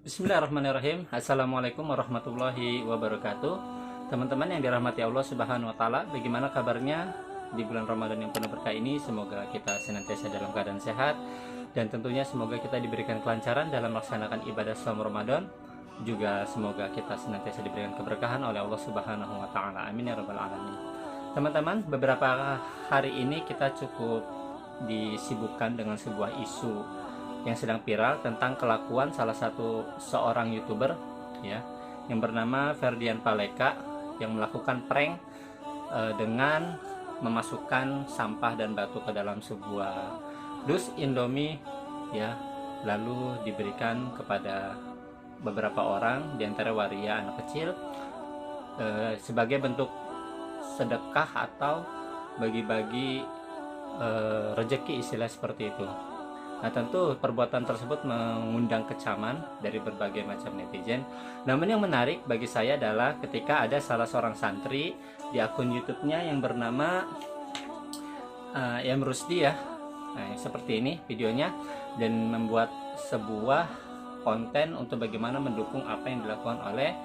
Bismillahirrahmanirrahim. Assalamualaikum warahmatullahi wabarakatuh. Teman-teman yang dirahmati Allah Subhanahu wa taala, bagaimana kabarnya di bulan Ramadan yang penuh berkah ini? Semoga kita senantiasa dalam keadaan sehat dan tentunya semoga kita diberikan kelancaran dalam melaksanakan ibadah selama Ramadan. Juga semoga kita senantiasa diberikan keberkahan oleh Allah Subhanahu wa taala. Amin ya rabbal alamin. Teman-teman, beberapa hari ini kita cukup disibukkan dengan sebuah isu yang sedang viral tentang kelakuan salah satu seorang YouTuber ya yang bernama Ferdian Paleka yang melakukan prank dengan memasukkan sampah dan batu ke dalam sebuah dus Indomie ya, lalu diberikan kepada beberapa orang diantara waria anak kecil sebagai bentuk sedekah atau bagi-bagi rezeki, istilah seperti itu. Nah, tentu perbuatan tersebut mengundang kecaman dari berbagai macam netizen. Namun yang menarik bagi saya adalah ketika ada salah seorang santri di akun YouTube-nya yang bernama Yam Rusdi ya. Nah, seperti ini videonya, dan membuat sebuah konten untuk bagaimana mendukung apa yang dilakukan oleh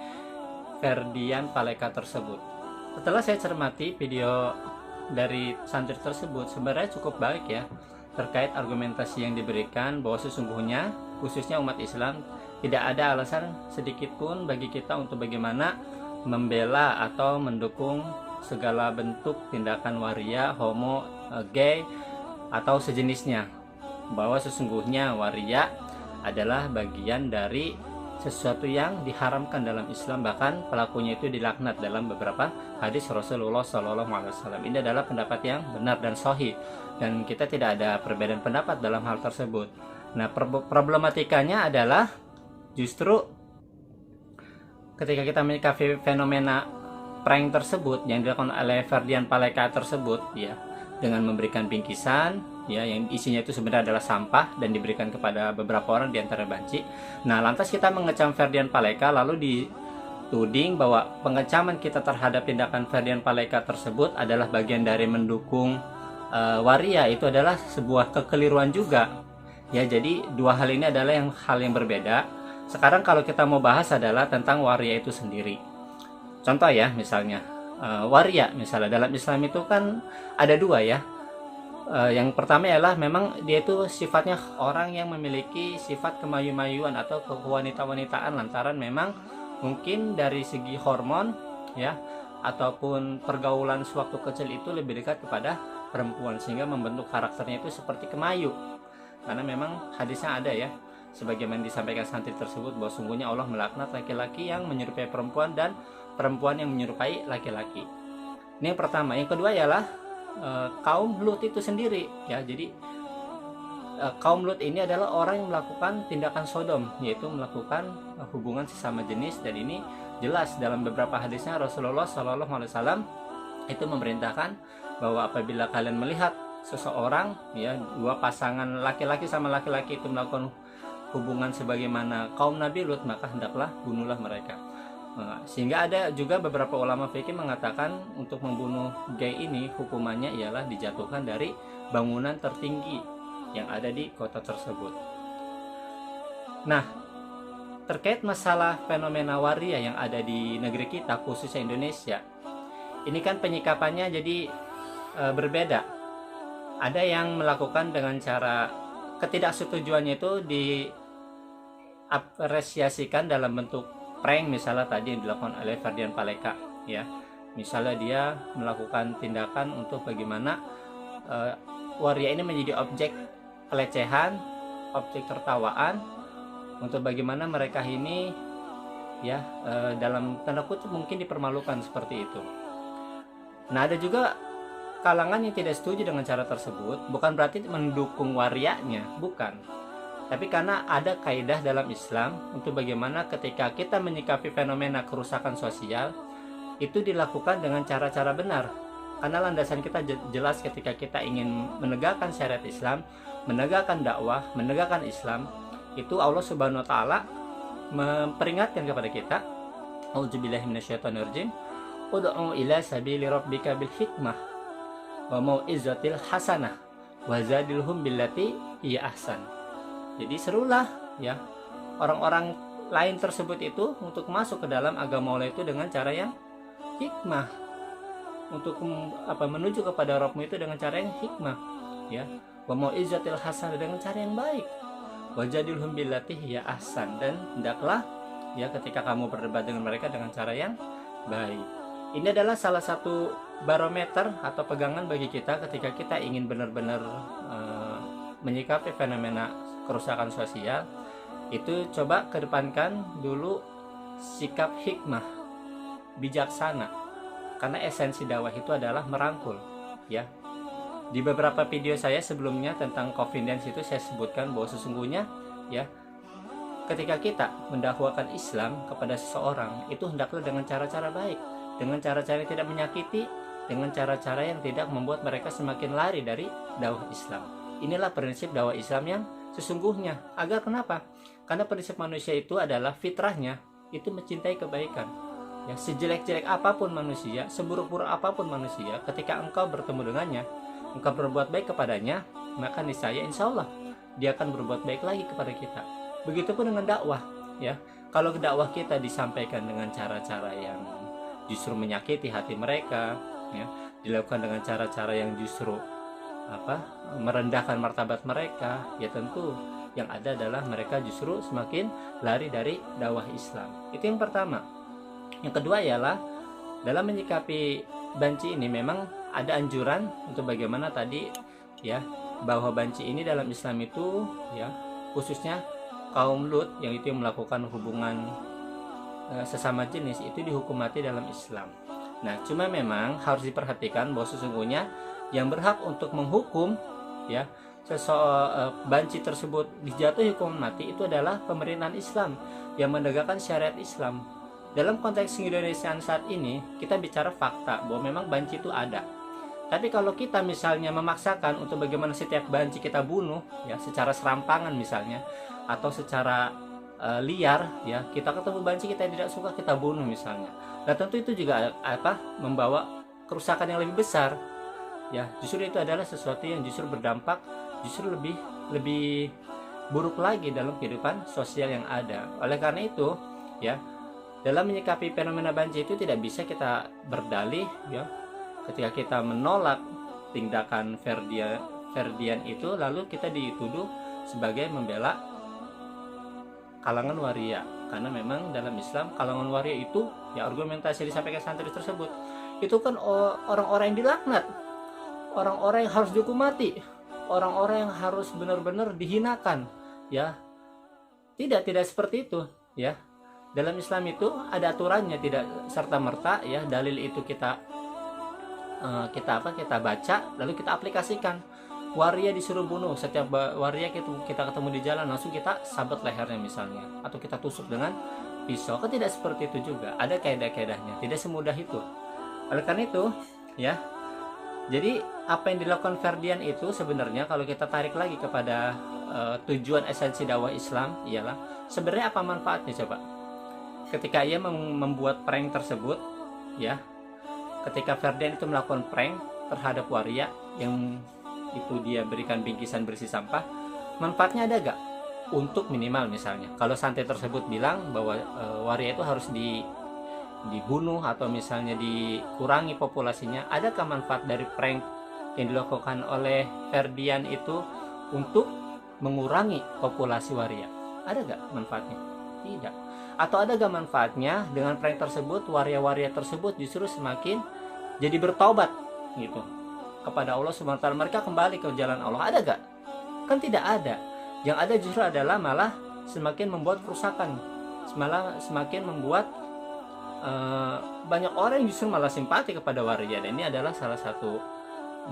Ferdian Paleka tersebut. Setelah saya cermati video dari santri tersebut, sebenarnya cukup baik ya terkait argumentasi yang diberikan, bahwa sesungguhnya khususnya umat Islam tidak ada alasan sedikit pun bagi kita untuk bagaimana membela atau mendukung segala bentuk tindakan waria, homo, gay atau sejenisnya. Bahwa sesungguhnya waria adalah bagian dari sesuatu yang diharamkan dalam Islam, bahkan pelakunya itu dilaknat dalam beberapa hadis Rasulullah SAW. Ini adalah pendapat yang benar dan sahih, dan kita tidak ada perbedaan pendapat dalam hal tersebut. Nah, problematikanya adalah justru ketika kita menyikapi fenomena prank tersebut yang dilakukan oleh Ferdian Paleka tersebut ya, dengan memberikan bingkisan ya yang isinya itu sebenarnya adalah sampah dan diberikan kepada beberapa orang di antara banci. Nah, lantas kita mengecam Ferdian Paleka, lalu dituding bahwa pengecaman kita terhadap tindakan Ferdian Paleka tersebut adalah bagian dari mendukung waria. Itu adalah sebuah kekeliruan juga ya. Jadi dua hal ini adalah hal yang berbeda. Sekarang kalau kita mau bahas adalah tentang waria itu sendiri. Contoh ya, misalnya waria misalnya dalam Islam itu kan ada dua ya. Yang pertama ialah memang dia itu sifatnya orang yang memiliki sifat kemayu-mayuan atau kewanita-wanitaan lantaran memang mungkin dari segi hormon ya ataupun pergaulan sewaktu kecil itu lebih dekat kepada perempuan, sehingga membentuk karakternya itu seperti kemayu. Karena memang hadisnya ada ya, sebagaimana disampaikan santri tersebut, bahwa sungguhnya Allah melaknat laki-laki yang menyerupai perempuan dan perempuan yang menyerupai laki-laki. Ini yang pertama. Yang kedua ialah kaum Lut itu sendiri ya. Jadi kaum Lut ini adalah orang yang melakukan tindakan Sodom, yaitu melakukan hubungan sesama jenis, dan ini jelas dalam beberapa hadisnya Rasulullah SAW itu memerintahkan bahwa apabila kalian melihat seseorang ya, dua pasangan laki-laki sama laki-laki itu melakukan hubungan sebagaimana kaum Nabi Lut, maka hendaklah bunuhlah mereka. Sehingga ada juga beberapa ulama fikih mengatakan untuk membunuh gay ini hukumannya ialah dijatuhkan dari bangunan tertinggi yang ada di kota tersebut. Nah, terkait masalah fenomena waria yang ada di negeri kita, khususnya Indonesia, ini kan penyikapannya jadi berbeda. Ada yang melakukan dengan cara ketidaksetujuannya itu diapresiasikan dalam bentuk prank, misalnya tadi yang dilakukan oleh Ferdian Paleka ya. Misalnya dia melakukan tindakan untuk bagaimana waria ini menjadi objek pelecehan, objek tertawaan, untuk bagaimana mereka ini ya dalam tanda kutip mungkin dipermalukan seperti itu. Nah, ada juga kalangan yang tidak setuju dengan cara tersebut, bukan berarti mendukung warianya, bukan. Tapi karena ada kaidah dalam Islam untuk bagaimana ketika kita menyikapi fenomena kerusakan sosial itu dilakukan dengan cara-cara benar. Karena landasan kita jelas ketika kita ingin menegakkan syariat Islam, menegakkan dakwah, menegakkan Islam, itu Allah Subhanahu wa taala memperingatkan kepada kita, A'udzubillahi minasyaitonirrajim, ud'u ila sabili rabbika bil hikmah wa mau'izatil hasanah wa zadilhum billati hiya ahsan. Jadi serulah ya orang-orang lain tersebut itu untuk masuk ke dalam agama Allah itu dengan cara yang hikmah, untuk menuju kepada Rabbmu itu dengan cara yang hikmah, ya. Wa mau'izatil hasanah, dengan cara yang baik. Wajadilhum billati hiya ahsan, dan hendaklah ya ketika kamu berdebat dengan mereka dengan cara yang baik. Ini adalah salah satu barometer atau pegangan bagi kita ketika kita ingin benar-benar menyikapi fenomena kerusakan sosial. Itu coba kedepankan dulu sikap hikmah, bijaksana, karena esensi dakwah itu adalah merangkul, ya. Di beberapa video saya sebelumnya tentang confidence itu saya sebutkan bahwa sesungguhnya, ya, ketika kita mendakwakan Islam kepada seseorang itu hendaklah dengan cara-cara baik, dengan cara-cara yang tidak menyakiti, dengan cara-cara yang tidak membuat mereka semakin lari dari dakwah Islam. Inilah prinsip dakwah Islam yang sesungguhnya. Agar kenapa? Karena prinsip manusia itu adalah fitrahnya itu mencintai kebaikan. Ya, sejelek-jelek apapun manusia, seburuk-buruk apapun manusia, ketika engkau bertemu dengannya, engkau berbuat baik kepadanya, maka niscaya insya Allah dia akan berbuat baik lagi kepada kita. Begitupun dengan dakwah, ya. Kalau dakwah kita disampaikan dengan cara-cara yang justru menyakiti hati mereka, ya, dilakukan dengan cara-cara yang justru merendahkan martabat mereka, ya tentu yang ada adalah mereka justru semakin lari dari dakwah Islam. Itu yang pertama. Yang kedua ialah dalam menyikapi banci ini memang ada anjuran untuk bagaimana tadi, ya, bahwa banci ini dalam Islam itu, ya, khususnya kaum Lut yang itu yang melakukan hubungan sesama jenis itu dihukum mati dalam Islam. Nah, cuma memang harus diperhatikan bahwa sesungguhnya yang berhak untuk menghukum, ya, banci tersebut dijatuhi hukuman mati itu adalah pemerintahan Islam yang menegakkan syariat Islam. Dalam konteks Indonesiaan saat ini kita bicara fakta bahwa memang banci itu ada. Tapi kalau kita misalnya memaksakan untuk bagaimana setiap banci kita bunuh, ya, secara serampangan misalnya, atau secara liar, ya, kita ketemu banci kita tidak suka kita bunuh misalnya. Nah, tentu itu juga membawa kerusakan yang lebih besar. Ya, justru itu adalah sesuatu yang justru berdampak justru lebih buruk lagi dalam kehidupan sosial yang ada. Oleh karena itu, ya, dalam menyikapi fenomena banci itu tidak bisa kita berdalih, ya, ketika kita menolak tindakan Ferdian itu lalu kita dituduh sebagai membela kalangan waria, karena memang dalam Islam kalangan waria itu, ya, argumentasi disampaikan santri tersebut itu kan orang-orang yang dilaknat, orang-orang yang harus dihukum mati, orang-orang yang harus benar-benar dihinakan, ya. Tidak seperti itu, ya. Dalam Islam itu ada aturannya, tidak serta-merta, ya, dalil itu kita baca lalu kita aplikasikan. Waria disuruh bunuh, setiap waria kita ketemu di jalan langsung kita sabet lehernya misalnya, atau kita tusuk dengan pisau. Kan tidak seperti itu juga, ada kaidah-kaidahnya, tidak semudah itu. Oleh karena itu, ya, jadi apa yang dilakukan Ferdian itu sebenarnya kalau kita tarik lagi kepada tujuan esensi dakwah Islam ialah sebenarnya apa manfaatnya coba? Ketika ia membuat prank tersebut, ya, ketika Ferdian itu melakukan prank terhadap waria yang itu dia berikan bingkisan berisi sampah, manfaatnya ada gak? Untuk minimal misalnya kalau santri tersebut bilang bahwa waria itu harus dibunuh atau misalnya dikurangi populasinya, adakah manfaat dari prank yang dilakukan oleh Ferdian itu untuk mengurangi populasi waria? Ada gak manfaatnya? Tidak. Atau ada gak manfaatnya dengan prank tersebut waria-waria tersebut justru semakin jadi bertobat gitu kepada Allah SWT, mereka kembali ke jalan Allah? Ada gak? Kan tidak ada. Yang ada justru adalah malah semakin membuat kerusakan, malah semakin membuat banyak orang yang justru malah simpati kepada waria. Dan ini adalah salah satu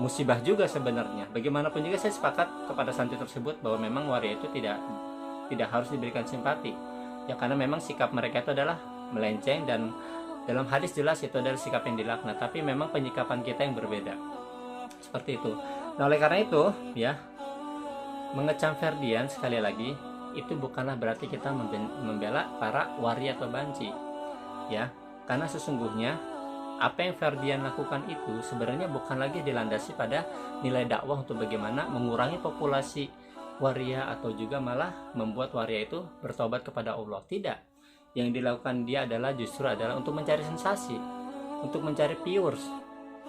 musibah juga sebenarnya. Bagaimanapun juga saya sepakat kepada santri tersebut bahwa memang waria itu tidak harus diberikan simpati, ya, karena memang sikap mereka itu adalah melenceng, dan dalam hadis jelas itu adalah sikap yang dilaknat. Tapi memang penyikapan kita yang berbeda, seperti itu. Nah, oleh karena itu, ya, mengecam Ferdian sekali lagi itu bukanlah berarti kita membela para waria atau banci, ya, karena sesungguhnya apa yang Ferdian lakukan itu sebenarnya bukan lagi dilandasi pada nilai dakwah untuk bagaimana mengurangi populasi waria atau juga malah membuat waria itu bertobat kepada Allah. Tidak. yang dilakukan dia adalah justru adalah untuk mencari sensasi, untuk mencari viewers,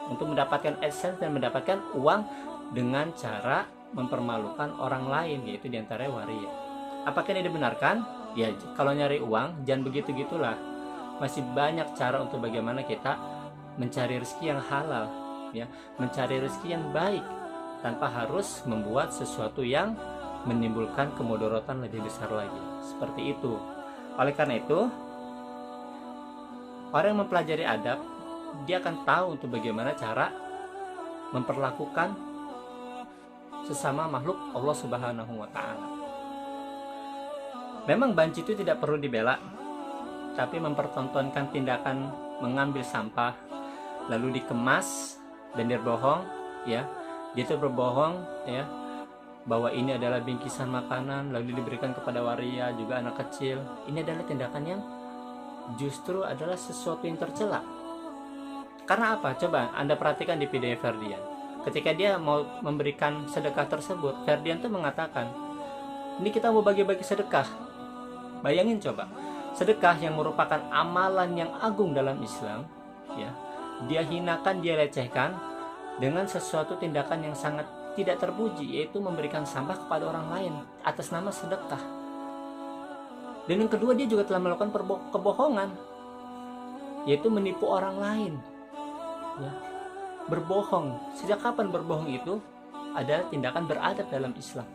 untuk mendapatkan AdSense dan mendapatkan uang dengan cara mempermalukan orang lain, yaitu diantaranya waria. Apakah ini dibenarkan? Ya, kalau nyari uang jangan begitu-gitulah. Masih banyak cara untuk bagaimana kita mencari rezeki yang halal, ya, mencari rezeki yang baik tanpa harus membuat sesuatu yang menimbulkan kemudaratan lebih besar lagi. Seperti itu. Oleh karena itu, orang yang mempelajari adab, dia akan tahu untuk bagaimana cara memperlakukan sesama makhluk Allah Subhanahu wa Ta'ala. Memang banci itu tidak perlu dibela, tapi mempertontonkan tindakan mengambil sampah lalu dikemas dan dia berbohong, ya, dia itu berbohong, ya, bahwa ini adalah bingkisan makanan lalu diberikan kepada waria, juga anak kecil. Ini adalah tindakan yang justru adalah sesuatu yang tercela. Karena apa? Coba Anda perhatikan di video Ferdian. Ketika dia mau memberikan sedekah tersebut, Ferdian tuh mengatakan, ini kita mau bagi-bagi sedekah. Bayangin coba, sedekah yang merupakan amalan yang agung dalam Islam, ya, dia hinakan, dia lecehkan dengan sesuatu tindakan yang sangat tidak terpuji, yaitu memberikan sampah kepada orang lain atas nama sedekah. Dan yang kedua, dia juga telah melakukan kebohongan, yaitu menipu orang lain, ya. Berbohong. Sejak kapan berbohong itu adalah tindakan beradab dalam Islam?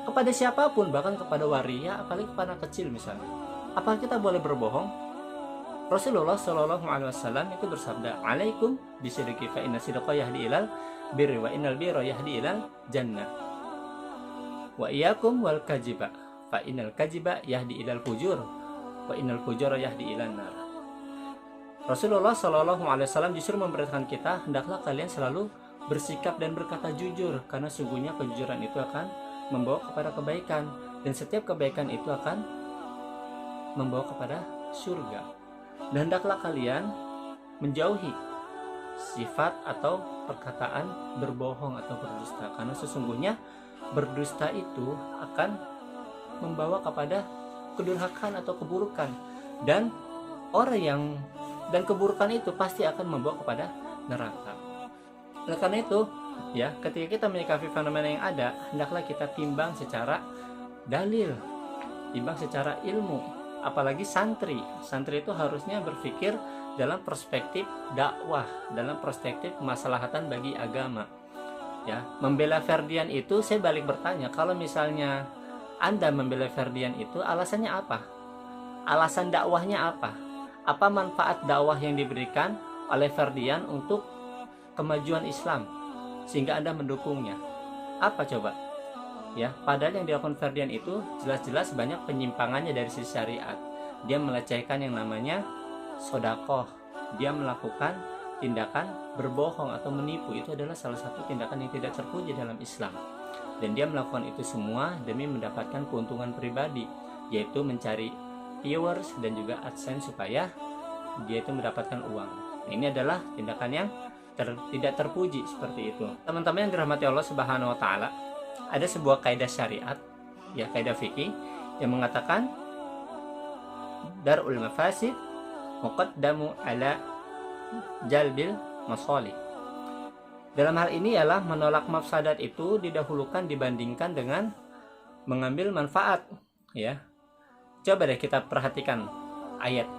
Kepada siapapun, bahkan kepada waria, apalagi kepada anak kecil misalnya. Apakah kita boleh berbohong? Rasulullah Shallallahu Alaihi Wasallam itu bersabda, "Alaikum bisidqi fa inna sidqa yahdi ilal birri wa innal birra yahdi ilal jannah. Wa iyyakum wal kadziba fa innal kadziba yahdi ilal fujur wa innal fujura yahdi ilan nar." Rasulullah Shallallahu Alaihi Wasallam justru memperintahkan kita, hendaklah kalian selalu bersikap dan berkata jujur, karena sungguhnya kejujuran itu akan membawa kepada kebaikan, dan setiap kebaikan itu akan membawa kepada surga. Dan hendaklah kalian menjauhi sifat atau perkataan berbohong atau berdusta, karena sesungguhnya berdusta itu akan membawa kepada kedurhakaan atau keburukan, dan keburukan itu pasti akan membawa kepada neraka. Oleh karena itu, ya, ketika kita menyikapi fenomena yang ada, hendaklah kita timbang secara dalil, timbang secara ilmu. Apalagi santri itu harusnya berpikir dalam perspektif dakwah, dalam perspektif kemaslahatan bagi agama, ya. Membela Ferdian itu, saya balik bertanya, kalau misalnya Anda membela Ferdian itu, alasannya apa? Alasan dakwahnya apa? Apa manfaat dakwah yang diberikan oleh Ferdian untuk kemajuan Islam sehingga Anda mendukungnya? Apa coba? Ya, padahal yang dilakukan Ferdian itu jelas-jelas banyak penyimpangannya dari sisi syariat. Dia melecehkan yang namanya sodakoh. Dia melakukan tindakan berbohong atau menipu. Itu adalah salah satu tindakan yang tidak terpuji dalam Islam. Dan dia melakukan itu semua demi mendapatkan keuntungan pribadi, yaitu mencari viewers dan juga AdSense supaya dia itu mendapatkan uang. Nah, ini adalah tindakan yang tidak terpuji seperti itu. Teman-teman yang dirahmati Allah Subhanahu wa Ta'ala, ada sebuah kaidah syariat, ya, kaidah fikih yang mengatakan darul mafasid muqaddamu ala jalbil masalih. Dalam hal ini ialah menolak mafsadat itu didahulukan dibandingkan dengan mengambil manfaat, ya. Coba deh kita perhatikan ayat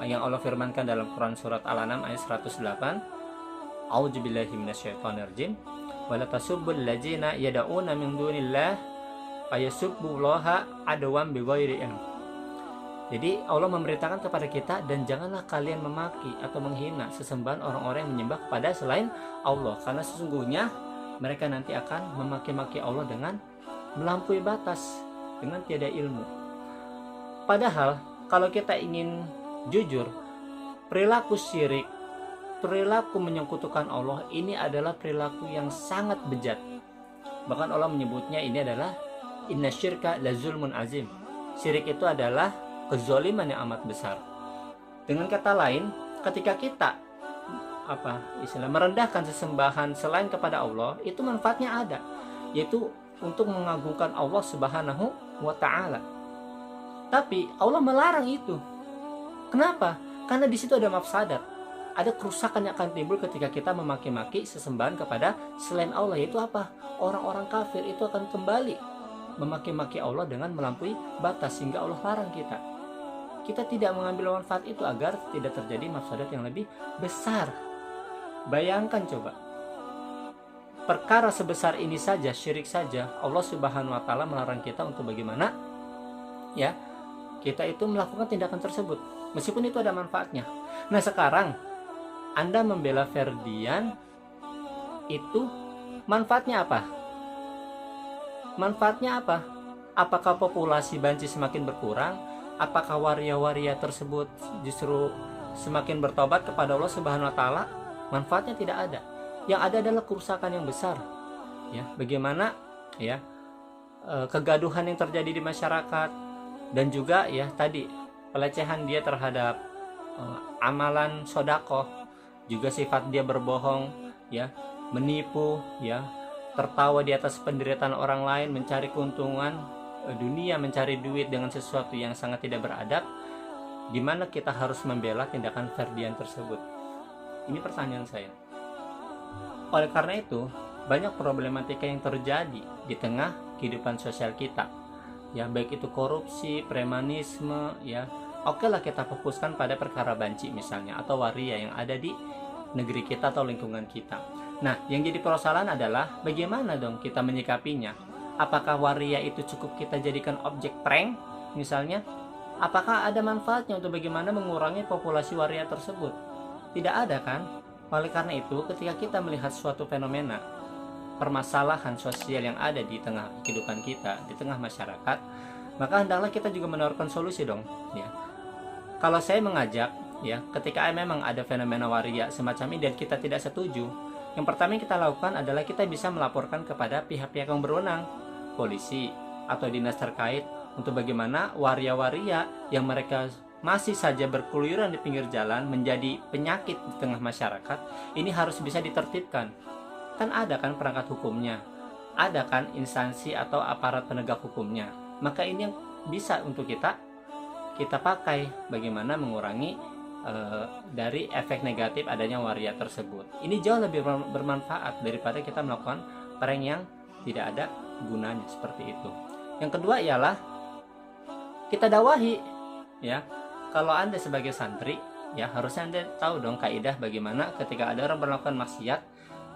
yang Allah firmankan dalam Quran surat Al-An'am ayat 108. A'udzubillahi minasyaitonirrajim. Wala tasubbul ladzina yad'una min dunillah fayasubbullaha adwan bighairi ilm. Jadi Allah memberitakan kepada kita, dan janganlah kalian memaki atau menghina sesembahan orang-orang yang menyembah kepada selain Allah, karena sesungguhnya mereka nanti akan memaki-maki Allah dengan melampaui batas, dengan tiada ilmu. Padahal kalau kita ingin jujur, perilaku syirik, perilaku menyekutukan Allah ini adalah perilaku yang sangat bejat. Bahkan Allah menyebutnya ini adalah innasyirka lazulmun azim. Syirik itu adalah kezaliman yang amat besar. Dengan kata lain, ketika kita merendahkan sesembahan selain kepada Allah, itu manfaatnya ada, yaitu untuk mengagungkan Allah Subhanahu wa Ta'ala. Tapi Allah melarang itu. Kenapa? Karena di situ ada mafsadat, ada kerusakan yang akan timbul ketika kita memaki-maki sesembahan kepada selain Allah, yaitu apa? Orang-orang kafir itu akan kembali memaki-maki Allah dengan melampaui batas sehingga Allah larang kita. Kita tidak mengambil manfaat itu agar tidak terjadi mafsadat yang lebih besar. Bayangkan coba, perkara sebesar ini saja, syirik saja, Allah Subhanahu wa taala melarang kita untuk bagaimana? Ya, kita itu melakukan tindakan tersebut meskipun itu ada manfaatnya. Nah, sekarang Anda membela Ferdian, itu manfaatnya apa? Manfaatnya apa? Apakah populasi banci semakin berkurang? Apakah waria-waria tersebut justru semakin bertobat kepada Allah Subhanahu wa taala? Manfaatnya tidak ada. Yang ada adalah kerusakan yang besar. Ya, bagaimana ya kegaduhan yang terjadi di masyarakat, dan juga ya tadi pelecehan dia terhadap amalan sodakoh, juga sifat dia berbohong, ya, menipu, ya, tertawa di atas penderitaan orang lain, mencari keuntungan dunia, mencari duit dengan sesuatu yang sangat tidak beradab. Gimana kita harus membela tindakan Ferdian tersebut? Ini pertanyaan saya. Oleh karena itu, banyak problematika yang terjadi di tengah kehidupan sosial kita, ya, baik itu korupsi, premanisme, ya. Oke lah, kita fokuskan pada perkara banci misalnya, atau waria yang ada di negeri kita atau lingkungan kita. Nah, yang jadi persoalan adalah bagaimana dong kita menyikapinya. Apakah waria itu cukup kita jadikan objek prank misalnya? Apakah ada manfaatnya untuk bagaimana mengurangi populasi waria tersebut? Tidak ada kan? Oleh karena itu, ketika kita melihat suatu fenomena permasalahan sosial yang ada di tengah kehidupan kita, di tengah masyarakat, maka hendaklah kita juga menawarkan solusi dong, ya. Kalau saya mengajak, ya, ketika memang ada fenomena waria semacam ini dan kita tidak setuju, yang pertama yang kita lakukan adalah kita bisa melaporkan kepada pihak-pihak yang berwenang, polisi atau dinas terkait, untuk bagaimana waria-waria yang mereka masih saja berkeluyuran di pinggir jalan menjadi penyakit di tengah masyarakat, ini harus bisa ditertibkan. Kan ada kan perangkat hukumnya, ada kan instansi atau aparat penegak hukumnya. Maka ini yang bisa untuk kita pakai bagaimana mengurangi dari efek negatif adanya waria tersebut. Ini jauh lebih bermanfaat daripada kita melakukan prank yang tidak ada gunanya seperti itu. Yang kedua ialah kita dakwahi, ya. Kalau Anda sebagai santri, ya, harusnya Anda tahu dong kaidah bagaimana ketika ada orang melakukan maksiat,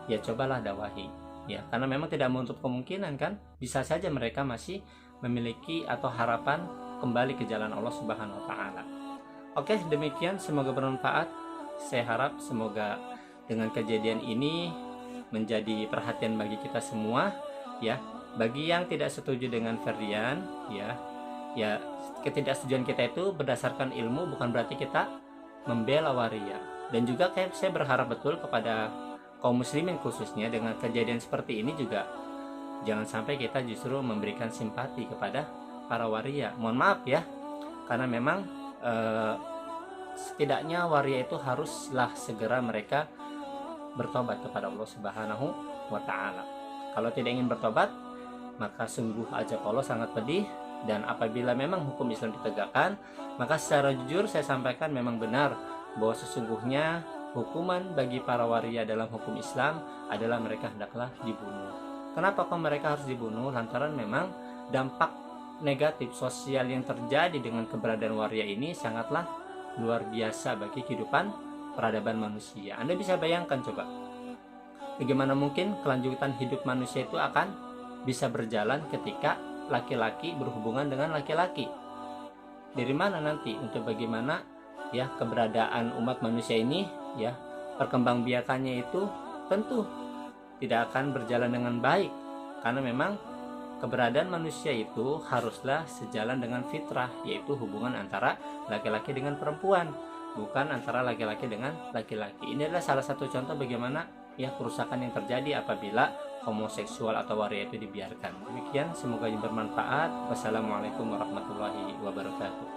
ya cobalah dakwahi, ya, karena memang tidak menutup kemungkinan kan, bisa saja mereka masih memiliki atau harapan kembali ke jalan Allah Subhanahu wa taala. Oke, demikian, semoga bermanfaat. Saya harap semoga dengan kejadian ini menjadi perhatian bagi kita semua, ya. Bagi yang tidak setuju dengan Ferdian, ya, ketidaksetujuan kita itu berdasarkan ilmu, bukan berarti kita membela waria. Dan juga saya berharap betul kepada kaum muslimin khususnya dengan kejadian seperti ini juga jangan sampai kita justru memberikan simpati kepada para waria. Mohon maaf ya, karena memang setidaknya waria itu haruslah segera mereka bertobat kepada Allah Subhanahu wa taala. Kalau tidak ingin bertobat, maka sungguh azab Allah sangat pedih. Dan apabila memang hukum Islam ditegakkan, maka secara jujur saya sampaikan memang benar bahwa sesungguhnya hukuman bagi para waria dalam hukum Islam adalah mereka hendaklah dibunuh. Kenapa kok mereka harus dibunuh? Lantaran memang dampak negatif sosial yang terjadi dengan keberadaan waria ini sangatlah luar biasa bagi kehidupan peradaban manusia. Anda bisa bayangkan coba, bagaimana mungkin kelanjutan hidup manusia itu akan bisa berjalan ketika laki-laki berhubungan dengan laki-laki. Dari mana nanti untuk bagaimana ya keberadaan umat manusia ini, ya, perkembangbiakannya itu tentu tidak akan berjalan dengan baik, karena memang keberadaan manusia itu haruslah sejalan dengan fitrah, yaitu hubungan antara laki-laki dengan perempuan, bukan antara laki-laki dengan laki-laki. Ini adalah salah satu contoh bagaimana ya kerusakan yang terjadi apabila homoseksual atau waria itu dibiarkan. Demikian, semoga bermanfaat. Wassalamualaikum warahmatullahi wabarakatuh.